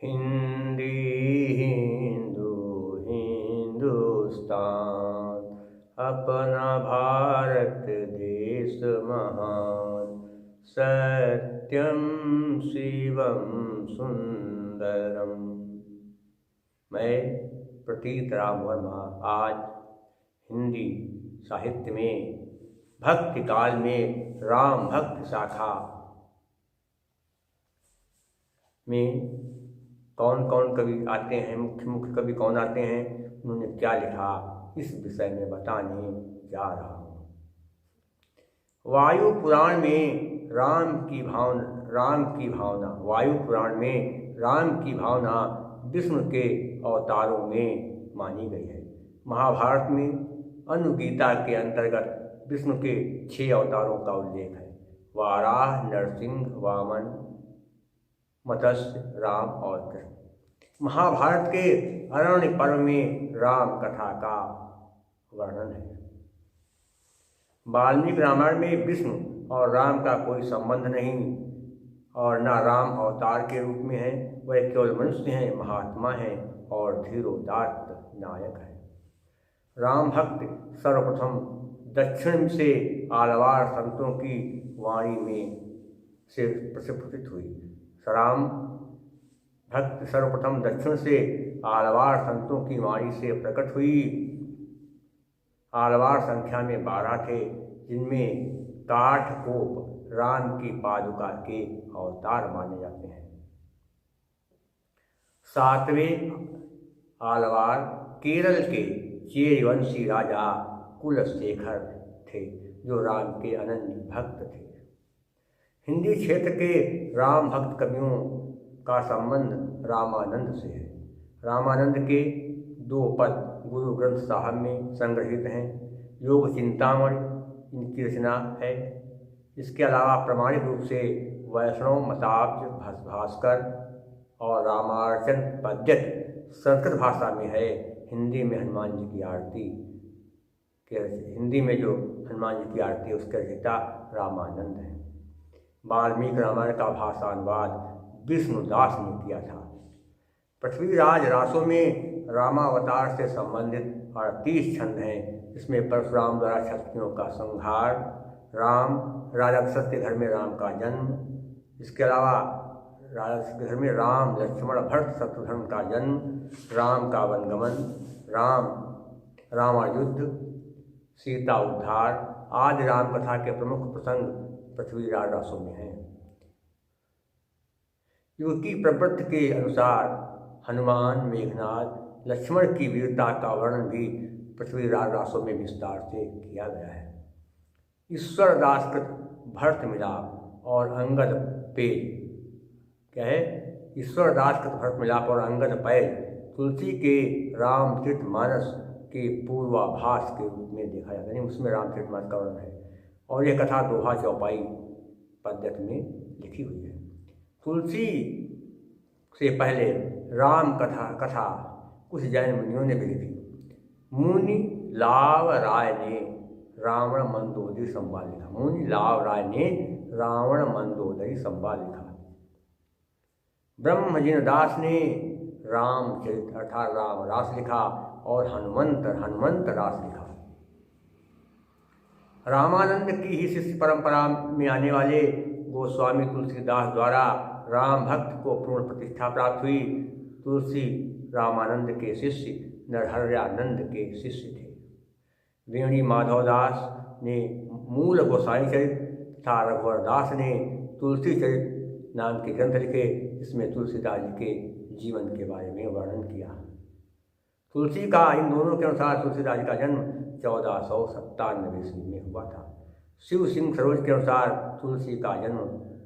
हिंदी हिंदू हिंदुस्तान, अपना भारत देश महान। सत्यम शिवम सुंदरम। मैं प्रतीत राम वर्मा आज हिंदी साहित्य में भक्ति काल में राम भक्त शाखा में कौन कौन कवि आते हैं, मुख्य मुख्य कवि कौन आते हैं, उन्होंने क्या लिखा, इस विषय में बताने जा रहा हूँ। वायु पुराण में राम की भावना वायु पुराण में राम की भावना विष्णु के अवतारों में मानी गई है। महाभारत में अनुगीता के अंतर्गत विष्णु के 6 अवतारों का उल्लेख है। वाराह, नरसिंह, वामन, मत्स्य, राम और कृष्ण। महाभारत के अरण्य पर्व में राम कथा का वर्णन है। वाल्मीकि रामायण में विष्णु और राम का कोई संबंध नहीं और न राम अवतार के रूप में है, वह केवल मनुष्य हैं, महात्मा हैं और धीरोदात्त नायक है। राम भक्त सर्वप्रथम दक्षिण से आलवार संतों की वाणी में से प्रस्फुटित हुई। राम भक्त सर्वप्रथम दक्षिण से आलवार संतों की वाणी से प्रकट हुई। आलवार संख्या में 12 थे, जिनमें काठकोप राम की पादुका के अवतार माने जाते हैं। 7वें आलवार केरल के चेरवंशी राजा कुलशेखर थे, जो राम के अनन्य भक्त थे। हिंदी क्षेत्र के राम भक्त कवियों का संबंध रामानंद से है। रामानंद के 2 पद गुरु ग्रंथ साहब में संग्रहित हैं। योग चिंतामणि इनकी रचना है। इसके अलावा प्रमाणिक रूप से वैष्णव मताब्ज, भास्कर और रामार्चन पद्यत संस्कृत भाषा में है। हिंदी में हनुमान जी की आरती हिंदी में जो हनुमान जी की आरती है उसके रचयिता रामानंद है। वाल्मीकि रामायण का भाषा अनुवाद विष्णुदास ने किया था। पृथ्वीराज रासों में रामावतार से संबंधित 38 छंद हैं। इसमें परशुराम द्वारा क्षत्रियों का संहार, राम राजा दशरथ के घर में राम का जन्म, इसके अलावा राजा दशरथ के घर में राम, लक्ष्मण, भरत, शत्रुघ्न का जन्म, राम का वनगमन, रावण युद्ध, सीता उद्धार आदि राम कथा के प्रमुख प्रसंग पृथ्वीराज रासों में हैं। युवती प्रवृत्ति के अनुसार हनुमान, मेघनाद, लक्ष्मण की वीरता का वर्णन भी पृथ्वीराज रासों में विस्तार से किया गया है। ईश्वर दासकृत भरत मिलाप और अंगद पेल क्या है? ईश्वर दासकृत भरत मिलाप और अंगद पैल तुलसी के रामचरितमानस के पूर्वाभास के रूप में देखा जाता है। उसमें रामचरितमानस का वर्णन है और यह कथा दोहा चौपाई पद्धति में लिखी हुई है। तुलसी से पहले राम कथा कुछ जैन मुनियों ने भी लिखी। मुनि लाव राय ने रावण मंदोदरी संवाद लिखा। मुनि लाव राय ने रावण मंदोदरी संवाद लिखा। ब्रह्मजिन दास ने रामचरित अर्थात राम रास लिखा और हनुमंत रास लिखा। रामानंद की ही शिष्य परंपरा में आने वाले गोस्वामी तुलसीदास द्वारा राम भक्त को पूर्ण प्रतिष्ठा प्राप्त हुई। तुलसी रामानंद के शिष्य नरहरयानंद के शिष्य थे। वेणी माधव दास ने मूल गोसाई चरित तथा रघुवर दास ने तुलसी चरित नाम के ग्रंथ लिखे। इसमें तुलसीदास जी के जीवन के बारे में वर्णन किया। तुलसी का इन दोनों के अनुसार तुलसीदास जी का जन्म 1497 ईस्वी में हुआ था। शिव सिंह सरोज के अनुसार तुलसी का जन्म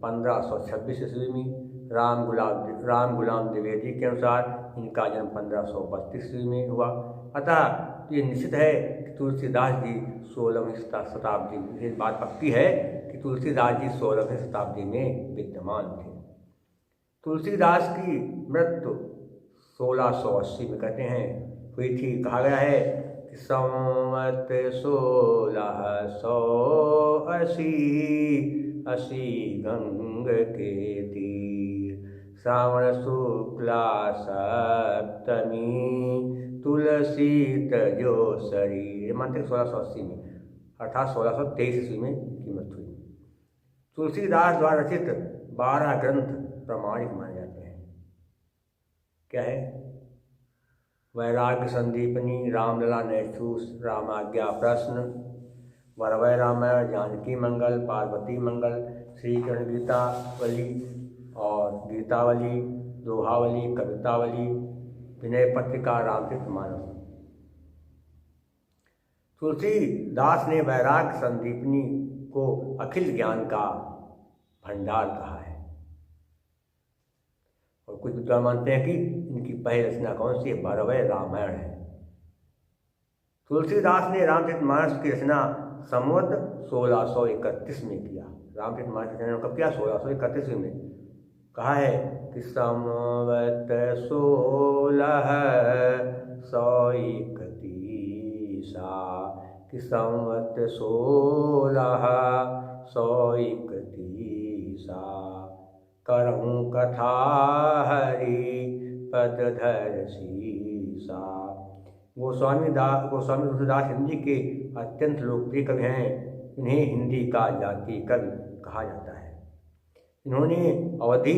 1526 ईस्वी में, राम गुलाम द्विवेदी के अनुसार इनका जन्म 1532 ईस्वी में हुआ। अतः ये निश्चित है कि तुलसीदास जी 16वीं शताब्दी में, ये बात पक्की है कि तुलसीदास जी 16वीं शताब्दी में विद्यमान थे। तुलसीदास की मृत्यु 1680 में कहते हैं हुई थी। कहा गया है कि संवत 1680 गंग के तीर श्रावण शुक्ला सप्तमी तुलसी तजो शरीर। मंत्र 1680 में अर्थात 1623 ईस्वी में कीमत हुई। तुलसीदास द्वारा रचित 12 ग्रंथ प्रमाणिक माने जाते हैं। क्या है? वैराग्य संदीपनी, रामलला नैछूस, रामाज्ञा प्रश्न, वरवै रामायण, जानकी मंगल, पार्वती मंगल, श्री कृष्ण गीतावली और गीतावली, दोहावली, कवितावली, विनय पत्रिका, रामचरितमानस। तुलसीदास ने वैराग्य संदीपनी को अखिल ज्ञान का भंडार कहा है। और कुछ विद्वान मानते हैं कि इनकी पहली रचना कौन सी है? वरवै रामायण है। तुलसीदास ने रामचरितमानस की रचना संवत 1631 में किया। रामचरितमानस की रचना कब किया? 1631 में। कहा है कि संवत 1631 कि संवत 1631 करहूँ कथा हरि पद धर शीसा। गोस्वामी तुलसीदास हिंदी के अत्यंत लोकप्रिय कवि हैं। इन्हें हिंदी का जाति कवि कहा जाता है। इन्होंने अवधी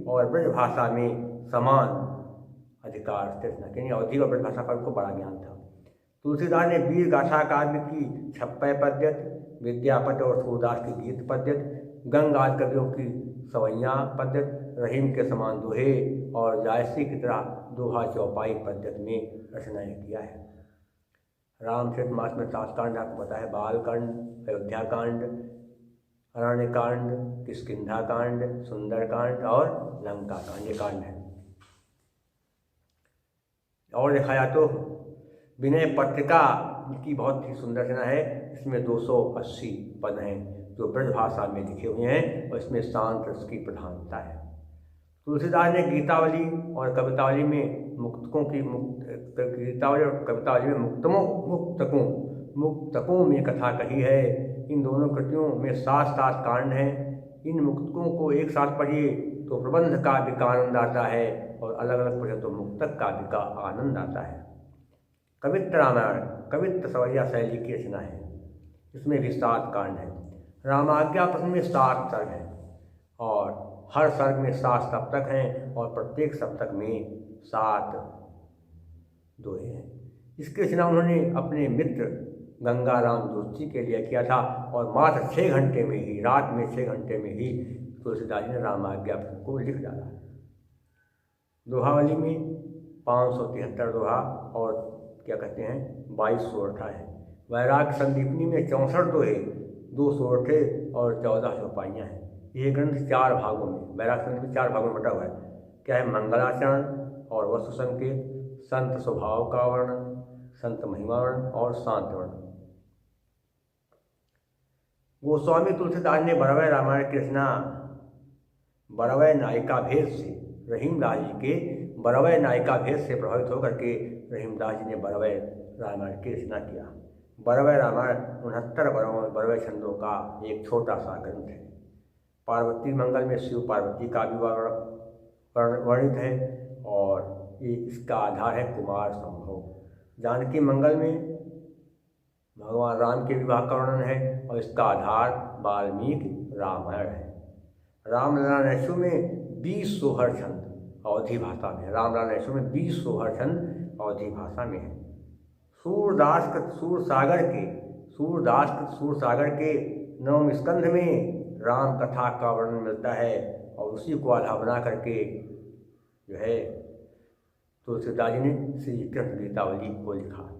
और ब्रज भाषा में समान अधिकार से रचना की। अवधी और ब्रज भाषा पर उनको बड़ा ज्ञान था। तुलसीदास ने वीर गाथा काव्य की 56 पद्यत, विद्यापति और सूरदास की गीत पद्यत, गंग आदि कवियों की सवैयाँ पद्यत, रहीम के समान दोहे और जायसी की तरह दोहा चौपाई पद्यत में रचनाएँ किया है। रामचरितमानस में 7 कांड आपको पता है। बालकांड, अयोध्याकांड, अरण्यकांड, किष्किंधाकांड, सुंदरकांड और लंकाकांड, ये कांड है। और देखा जाए तो विनय पत्रिका की बहुत ही सुंदर रचना है। इसमें 280 पद हैं जो ब्रज भाषा में लिखे हुए हैं और इसमें शांत रस की प्रधानता है। तुलसीदास ने गीतावली और कवितावली में मुक्तकों में कथा कही है। इन दोनों कृतियों में 7 कांड हैं। इन मुक्तकों को एक साथ पढ़िए तो प्रबंध काव्य का आनंद आता है और अलग अलग पढ़िए तो मुक्तक काव्य का आनंद आता है। कवित्त रामायण कवित्त सवैया शैली की रचना है। इसमें भी 7 कांड हैं। रामाज्ञा प्रश्न में 7 सर्ग हैं और हर सर्ग में 7 सप्तक हैं और प्रत्येक सप्तक में 7 दोहे हैं। इसकी रचना उन्होंने अपने मित्र गंगाराम जोशी के लिए किया था और मात्र 6 घंटे में ही, रात में 6 घंटे में ही तुलसीदास ने रामाज्ञा प्रश्न को लिख डाला। दोहावली में 573 दोहा और क्या कहते हैं 22 सोरठा है। वैराग्य संदीपनी में 64 दोहे, 2 सोरठे और 14 चौपाइयाँ हैं। ये ग्रंथ 4 भागों में, वैराग्य संदीपनी 4 भागों में बटा हुआ है। क्या है? मंगलाचरण और वस्तु संकेत, संत स्वभाव का वर्णन, संत महिमा वर्णन और शांत वर्णन। गोस्वामी तुलसीदास ने वरवै रामायण की रचना वरवै नायिका भेद से, रहीमदास जी के वरवै नायिका भेद से प्रभावित होकर के रहीमदास जी ने वरवै रामायण की रचना किया। वरवै रामायण 69 वरवै छंदों का एक छोटा सा ग्रंथ है। पार्वती मंगल में शिव पार्वती का भी वर्णित है और ये इसका आधार है कुमार संभव। जानकी मंगल में भगवान राम के विवाह का वर्णन है और इसका आधार वाल्मीकि रामायण है। रामलला नैषु में 20 सोहर छंद अवधी भाषा में, रामलला नैषु में 20 सोहर छंद अवधी भाषा में है। सूरदास सूरसागर के 9वें स्कंध में राम कथा का वर्णन मिलता है और उसी को आधार बना करके जो है तुलसीदास जी ने श्री कृष्ण गीतावली को लिखा।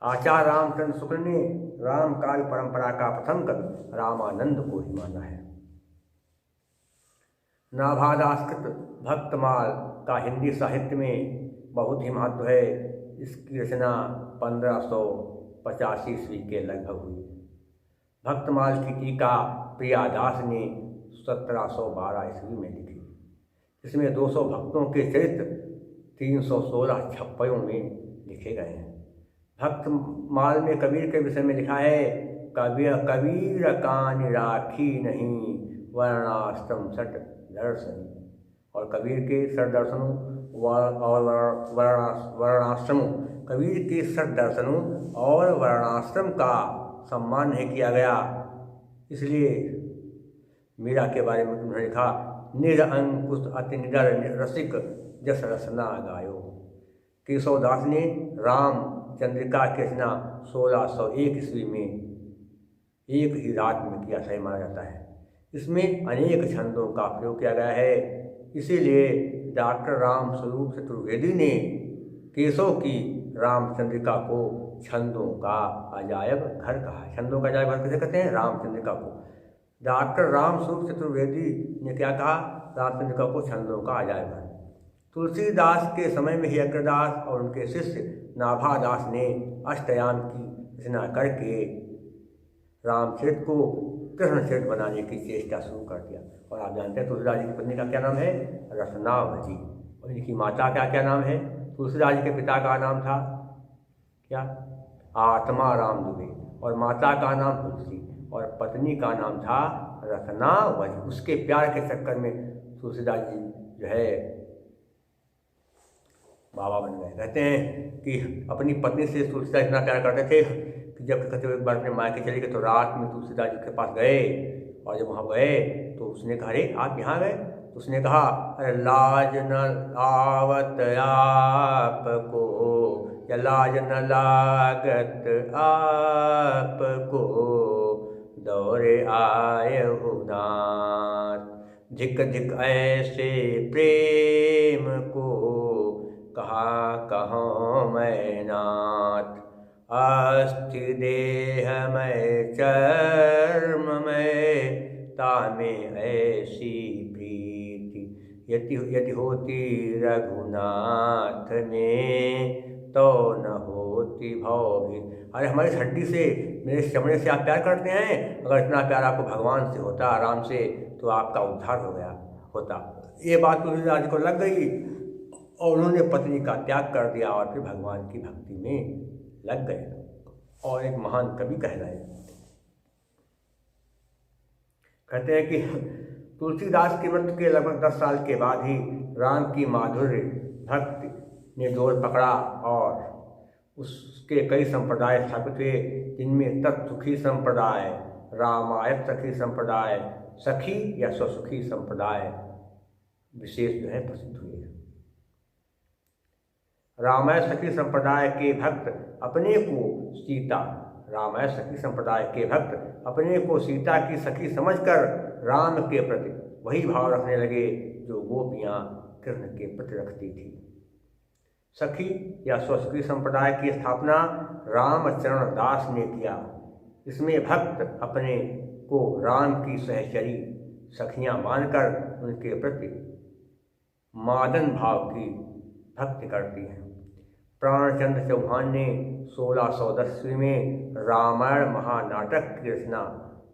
आचार्य रामचंद्र शुक्ल ने राम काव्य परंपरा का प्रथम कवि रामानंद को ही माना है। नाभादासकृत भक्तमाल का हिंदी साहित्य में बहुत ही महत्व है। इसकी रचना 1585 ईस्वी के लगभग हुई। भक्तमाल की टीका प्रियादास ने 1712 ईस्वी में लिखी। इसमें 200 भक्तों के चरित्र 316 छप्पयों में लिखे गए हैं। भक्तमाल में कबीर के विषय में लिखा है, कबीर कान राखी नहीं वर्णाश्रम षट दर्शनी। और कबीर के षट दर्शनों और वर्णाश्रमों, कबीर के षट दर्शनों और वर्णाश्रम का सम्मान नहीं किया गया, इसलिए मीरा के बारे में उन्होंने लिखा, निरअंकुश अति निडर रसिक जस रसना गायो। केशवदास ने राम चंद्रिका की रचना 1601 ईस्वी में एक ही रात में किया सही माना जाता है। इसमें अनेक छंदों का प्रयोग किया गया है, इसीलिए डॉक्टर राम स्वरूप चतुर्वेदी ने केशव की रामचंद्रिका को छंदों का अजायब घर कहा। छंदों का अजायब घर किसे कहते हैं? रामचंद्रिका को। डॉक्टर राम स्वरूप चतुर्वेदी ने क्या कहा? रामचंद्रिका को छंदों का अजायब घर। तुलसीदास के समय में ही अग्रदास और उनके शिष्य नाभादास ने अष्टयाम की रचना करके रामचरित को कृष्णचरित बनाने की चेष्टा शुरू कर दिया। और आप जानते हैं तुलसीदास जी की पत्नी का क्या नाम है? रत्नावती। और इनकी माता का क्या नाम है? तुलसीदास जी के पिता का नाम था क्या? आत्मा राम दुबे। और माता का नाम तुलसी और पत्नी का नाम था रत्नावती। उसके प्यार के चक्कर में तुलसीदास जी जो है बाबा बन गए। कहते हैं कि अपनी पत्नी से तुलसीदास इतना प्यार करते थे कि जब कहते एक बार अपने मायके चले गए तो रात में तुलसीदास जी के पास गए, और जब वहाँ गए तो उसने कहा, अरे आप यहाँ गए? तो उसने कहा, अरे लाज न आवत आपको, या लाज न लागत आपको, दौरे आए हो नाथ, धिक धिक ऐसे प्रेम को, कहा कहाँ मैं नाथ, अस्थि देह में चर्म में, तामे ऐसी प्रीति, यदि होती रघुनाथ में, तो न होती भवभीति। अरे हमारी हड्डी से, मेरे चमड़े से आप प्यार करते हैं, अगर इतना प्यार आपको भगवान से होता, आराम से, तो आपका उद्धार हो गया होता। ये बात तुलसीदास जी को लग गई और उन्होंने पत्नी का त्याग कर दिया और फिर भगवान की भक्ति में लग गए और एक महान कवि कहलाए। कहते हैं कि तुलसीदास की मृत्यु के लगभग 10 साल के बाद ही राम की माधुर्य भक्ति ने जोर पकड़ा और उसके कई संप्रदाय स्थापित हुए, जिनमें तत्सुखी संप्रदाय, रामायण सखी संप्रदाय, सखी या स्वसुखी संप्रदाय विशेष जो है प्रसिद्ध हुए। रामायण सखी संप्रदाय के भक्त अपने को सीता, रामायण सखी संप्रदाय के भक्त अपने को सीता की सखी समझकर राम के प्रति वही भाव रखने लगे जो गोपियाँ कृष्ण के प्रति रखती थी। सखी या स्वसुखी संप्रदाय की स्थापना रामचरण दास ने किया। इसमें भक्त अपने को राम की सहचरी सखियाँ मानकर उनके प्रति मादन भाव की भक्ति करती हैं। प्राणचंद्र चौहान ने 1610 में रामायण महानाटक की रचना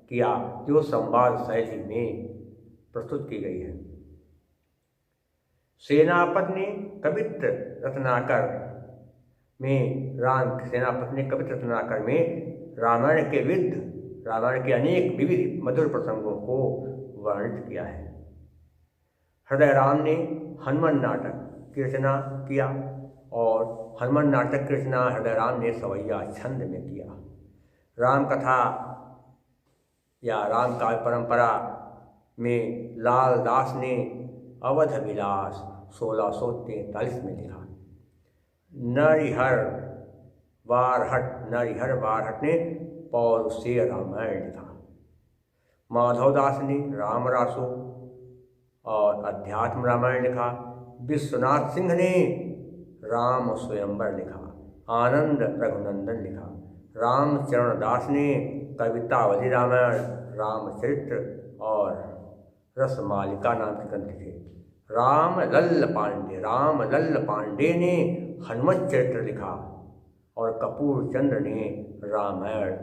किया, जो संवाद शैली में प्रस्तुत की गई है। सेनापति ने कवित्र रत्नाकर में रामायण के अनेक विविध मधुर प्रसंगों को वर्णित किया है। हृदय राम ने हनुमान नाटक की रचना किया और हनुमान नाटक की रचना हृदय राम ने सवैया छंद में किया। राम कथा या राम काव्य परंपरा में लाल दास ने अवध विलास 1643 में लिखा। नरिहर बारहट ने पौरुषेय रामायण लिखा। माधवदास ने राम रासो और अध्यात्म रामायण लिखा। विश्वनाथ सिंह ने राम स्वयंवर लिखा। आनंद रघुनंदन लिखा। रामचरण दास ने कवितावली रामायण, रामचरित्र और रसमालिका नाम के ग्रंथ लिखे। रामलल्ल पांडे ने हनुमत चरित्र लिखा और कपूर चंद्र ने रामायण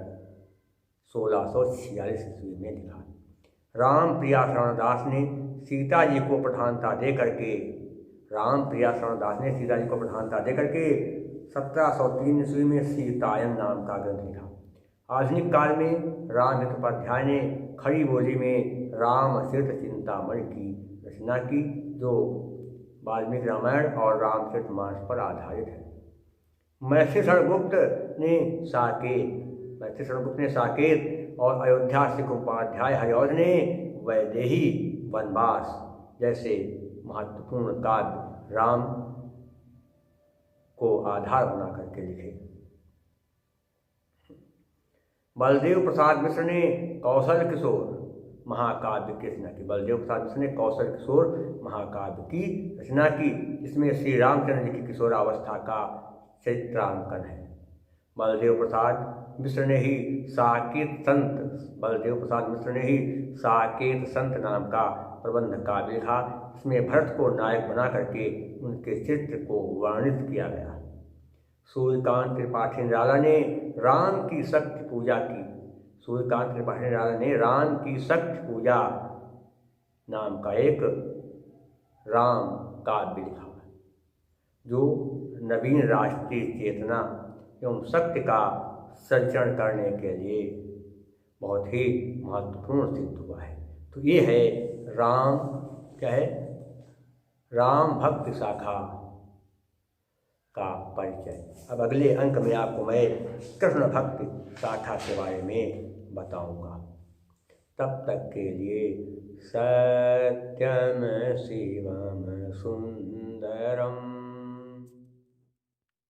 1646 ईस्वी में लिखा। राम प्रिया शरणदास ने सीता जी को प्रधानता दे करके 1703 ईस्वी में सीतायन नाम का ग्रंथ लिखा। आधुनिक काल में रामहित उपाध्याय ने खड़ी बोली में रामचरित चिंतामणि की रचना की, जो वाल्मीकि रामायण और रामचरितमानस पर आधारित है। मैथिली शरण गुप्त ने साकेत और अयोध्या सिख उपाध्याय हरिऔध ने वैदेही वनवास जैसे महत्वपूर्ण काव्य राम को आधार बना करके लिखे। बलदेव प्रसाद मिश्र ने कौशल किशोर महाकाव्य की रचना की। बलदेव प्रसाद मिश्र ने कौशल किशोर महाकाव्य की रचना की, जिसमें श्री रामचंद्र जी की किशोरावस्था का चित्रांकन है। बलदेव प्रसाद मिश्र ने ही साकेत संत नाम का प्रबंध काव्य लिखा, इसमें भरत को नायक बना करके उनके चरित्र को वर्णित किया गया। सूर्यकांत त्रिपाठी निराला ने राम की शक्ति पूजा नाम का एक राम काव्य लिखा, जो नवीन राष्ट्रीय चेतना एवं सत्य का संचरण करने के लिए बहुत ही महत्वपूर्ण सिद्ध हुआ है। तो ये है राम भक्ति शाखा का परिचय। अब अगले अंक में आपको मैं कृष्ण भक्ति शाखा के बारे में बताऊंगा। तब तक के लिए सत्यम शिवम सुंदरम